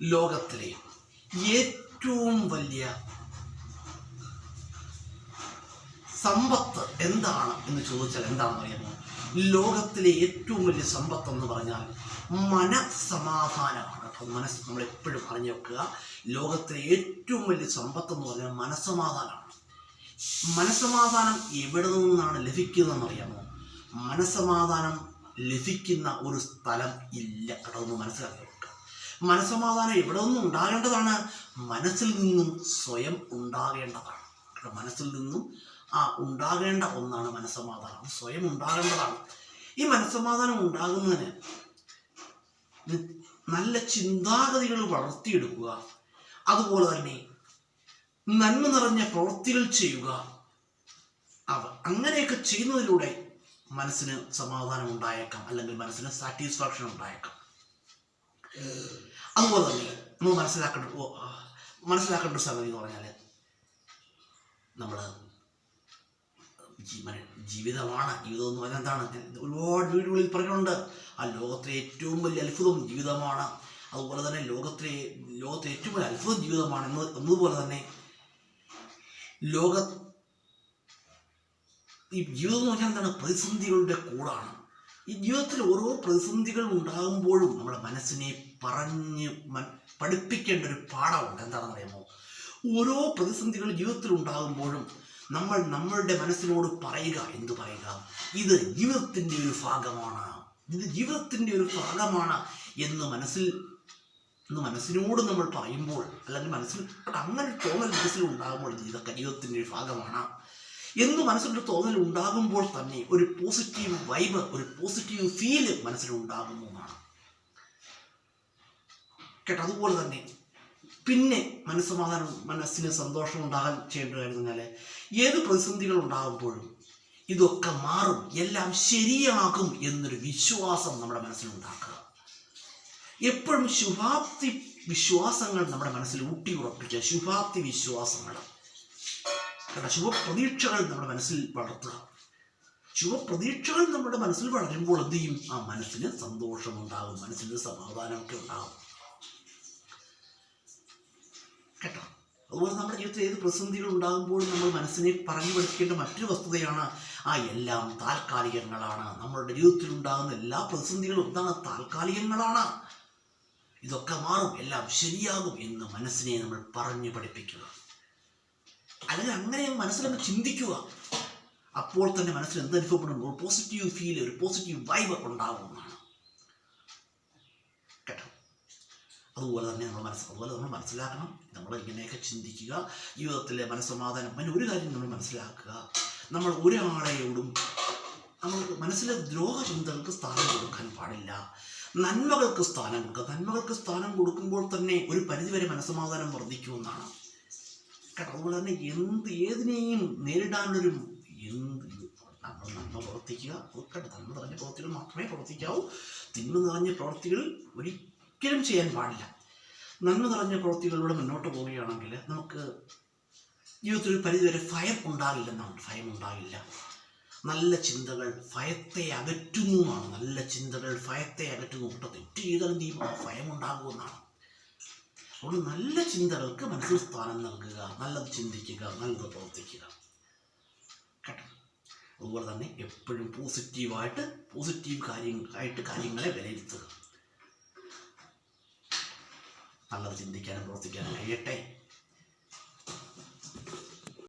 ലോകത്തിലെ ഏറ്റവും വലിയ സമ്പത്ത് എന്താണ് എന്ന് ചോദിച്ചാൽ എന്താണെന്ന് അറിയാമോ? ലോകത്തിലെ ഏറ്റവും വലിയ സമ്പത്ത് എന്ന് പറഞ്ഞാൽ മനസ്സമാധാനമാണ്. അപ്പം നമ്മളെപ്പോഴും പറഞ്ഞു വെക്കുക, ലോകത്തിലെ ഏറ്റവും വലിയ സമ്പത്ത് എന്ന് പറഞ്ഞാൽ മനസ്സമാധാനമാണ്. മനസ്സമാധാനം എവിടെ നിന്നാണ് ലഭിക്കുന്നതെന്ന് അറിയാമോ? മനസ്സമാധാനം ലഭിക്കുന്ന ഒരു സ്ഥലം ഇല്ല കേട്ടോ, ഒന്ന് മനസ്സിലാക്കി വെക്കുക. മനസ്സമാധാനം എവിടെ നിന്നും ഉണ്ടാകേണ്ടതാണ്? മനസ്സിൽ നിന്നും സ്വയം ഉണ്ടാകേണ്ടതാണ് കേട്ടോ. മനസ്സിൽ നിന്നും ഉണ്ടാകേണ്ട ഒന്നാണ് മനസ്സമാധാനം. സ്വയം ഉണ്ടാകേണ്ടതാണ്. ഈ മനസ്സമാധാനം ഉണ്ടാകുന്നതിന് നല്ല ചിന്താഗതികൾ വളർത്തിയെടുക്കുക, അതുപോലെ തന്നെ നന്മ നിറഞ്ഞ പ്രവൃത്തികൾ ചെയ്യുക. അങ്ങനെയൊക്കെ ചെയ്യുന്നതിലൂടെ മനസ്സിന് സമാധാനം ഉണ്ടായേക്കാം, അല്ലെങ്കിൽ മനസ്സിന് സാറ്റിസ്ഫാക്ഷൻ ഉണ്ടായേക്കാം. അതുപോലെ തന്നെ നമ്മൾ മനസ്സിലാക്കേണ്ട ഒരു സംഗതി എന്ന് പറഞ്ഞാൽ, നമ്മൾ ജീവിതമാണ്. ജീവിതം എന്ന് പറഞ്ഞാൽ എന്താണ്? ഒരുപാട് വീടുകളിൽ പറഞ്ഞിട്ടുണ്ട്, ആ ലോകത്തിലെ ഏറ്റവും വലിയ അത്ഭുതം ജീവിതമാണ്. അതുപോലെ തന്നെ ലോകത്തെ ഏറ്റവും വലിയ അത്ഭുതം ജീവിതമാണ് എന്നതുപോലെ തന്നെ ഈ ജീവിതം എന്ന് പറഞ്ഞാൽ എന്താണ്? പ്രതിസന്ധികളുടെ കൂടാണ്. ഈ ജീവിതത്തിൽ ഓരോ പ്രതിസന്ധികൾ ഉണ്ടാകുമ്പോഴും നമ്മുടെ മനസ്സിനെ പഠിപ്പിക്കേണ്ട ഒരു പാഠമുണ്ട്. എന്താണെന്ന് അറിയാമോ? ഓരോ പ്രതിസന്ധികൾ ജീവിതത്തിൽ ഉണ്ടാകുമ്പോഴും നമ്മളുടെ മനസ്സിനോട് പറയുക, എന്തു പറയുക? ഇത് ജീവിതത്തിൻ്റെ ഒരു ഭാഗമാണ്, ഇത് ജീവിതത്തിൻ്റെ ഒരു ഭാഗമാണ് എന്ന് മനസ്സിനോട് നമ്മൾ പറയുമ്പോൾ, അല്ലെങ്കിൽ അങ്ങനെ തോന്നൽ മനസ്സിൽ ഉണ്ടാകുമ്പോൾ ഇതൊക്കെ ജീവിതത്തിൻ്റെ ഒരു ഭാഗമാണ് എന്ന് മനസ്സിലൊരു തോന്നൽ ഉണ്ടാകുമ്പോൾ തന്നെ ഒരു പോസിറ്റീവ് വൈബ്, ഒരു പോസിറ്റീവ് ഫീല് മനസ്സിലുണ്ടാകുന്നതാണ് കേട്ടോ. അതുപോലെ തന്നെ പിന്നെ മനസ്സിന് സന്തോഷം ഉണ്ടാകാൻ ചെയ്യേണ്ട കാര്യം പറഞ്ഞാൽ, ഏത് പ്രതിസന്ധികൾ ഉണ്ടാകുമ്പോഴും ഇതൊക്കെ മാറും, എല്ലാം ശരിയാകും എന്നൊരു വിശ്വാസം നമ്മുടെ മനസ്സിലുണ്ടാക്കുക. എപ്പോഴും ശുഭാപ്തി വിശ്വാസങ്ങൾ നമ്മുടെ മനസ്സിൽ ഊട്ടിയുറപ്പിക്കുക. ശുഭാപ്തി വിശ്വാസങ്ങൾ കേട്ടോ, ശുഭപ്രതീക്ഷകൾ നമ്മുടെ മനസ്സിൽ വളർത്തുക. ശുഭപ്രതീക്ഷകൾ നമ്മുടെ മനസ്സിൽ വളരുമ്പോൾ എന്ത് ചെയ്യും? ആ മനസ്സിന് സന്തോഷമുണ്ടാകും, മനസ്സിന് സമാധാനമൊക്കെ ഉണ്ടാകും കേട്ടോ. അതുപോലെ നമ്മുടെ ജീവിതത്തിൽ ഏത് പ്രതിസന്ധികൾ ഉണ്ടാകുമ്പോഴും നമ്മൾ മനസ്സിനെ പറഞ്ഞു പഠിക്കേണ്ട മറ്റൊരു വസ്തുതയാണ്, എല്ലാം താൽക്കാലികങ്ങളാണ്. നമ്മളുടെ ജീവിതത്തിൽ ഉണ്ടാകുന്ന എല്ലാ പ്രതിസന്ധികളും എന്താണ്? താൽക്കാലികങ്ങളാണ്. ഇതൊക്കെ മാറും, എല്ലാം ശരിയാകും എന്ന് മനസ്സിനെ നമ്മൾ പറഞ്ഞു പഠിപ്പിക്കുക. അല്ലെങ്കിൽ അങ്ങനെ മനസ്സിലൊന്ന് ചിന്തിക്കുക. അപ്പോൾ തന്നെ മനസ്സിൽ എന്തനുഭവപ്പെടും? ഒരു പോസിറ്റീവ് ഫീൽ, ഒരു പോസിറ്റീവ് വൈബ് ഉണ്ടാകുന്നതാണ് കേട്ടോ. അതുപോലെ തന്നെ നമ്മൾ മനസ്സിലാക്കണം, നമ്മൾ ഇങ്ങനെയൊക്കെ ചിന്തിക്കുക. ജീവിതത്തിലെ മനസ്സമാധാനം, പിന്നെ ഒരു കാര്യം നമ്മൾ മനസ്സിലാക്കുക, നമ്മൾ ഒരാളെയോടും നമ്മൾ മനസ്സിലെ ദ്രോഹചിന്തകൾക്ക് സ്ഥാനം കൊടുക്കാൻ പാടില്ല. നന്മകൾക്ക് സ്ഥാനം കൊടുക്കുക. നന്മകൾക്ക് സ്ഥാനം കൊടുക്കുമ്പോൾ തന്നെ ഒരു പരിധിവരെ മനസ്സമാധാനം വർദ്ധിക്കുമെന്നാണ് കേട്ടോ. അതുപോലെ തന്നെ ഏതിനെയും നേരിടാനൊരു നമ്മൾ നന്മ പ്രവർത്തിക്കുക കേട്ടോ. നന്മ നിറഞ്ഞ പ്രവൃത്തികൾ മാത്രമേ പ്രവർത്തിക്കാവൂ. തിന്മ നിറഞ്ഞ പ്രവൃത്തികൾ ഒരിക്കലും ചെയ്യാൻ പാടില്ല. നന്മ നിറഞ്ഞ പ്രവൃത്തികളിലൂടെ മുന്നോട്ട് പോവുകയാണെങ്കിൽ നമുക്ക് ജീവിതത്തിൽ ഒരു പരിധിവരെ ഭയം ഉണ്ടാകില്ലെന്നാണ്. ഭയം ഉണ്ടാകില്ല. നല്ല ചിന്തകൾ ഭയത്തെ അകറ്റുന്നതാണ്. നല്ല ചിന്തകൾ ഭയത്തെ അകറ്റുന്നു. തെറ്റ് ചെയ്താൽ എന്ത് ചെയ്യും? ഭയം ഉണ്ടാകുമെന്നാണ്. അതുകൊണ്ട് നല്ല ചിന്തകൾക്ക് മനസ്സിൽ സ്ഥാനം നൽകുക, നല്ലത് ചിന്തിക്കുക, നല്ലത് പ്രവർത്തിക്കുക കേട്ടോ. അതുപോലെ തന്നെ എപ്പോഴും പോസിറ്റീവ് കാര്യങ്ങളെ വിലയിരുത്തുക. നല്ലത് ചിന്തിക്കാനും പ്രവർത്തിക്കാനും കഴിയട്ടെ.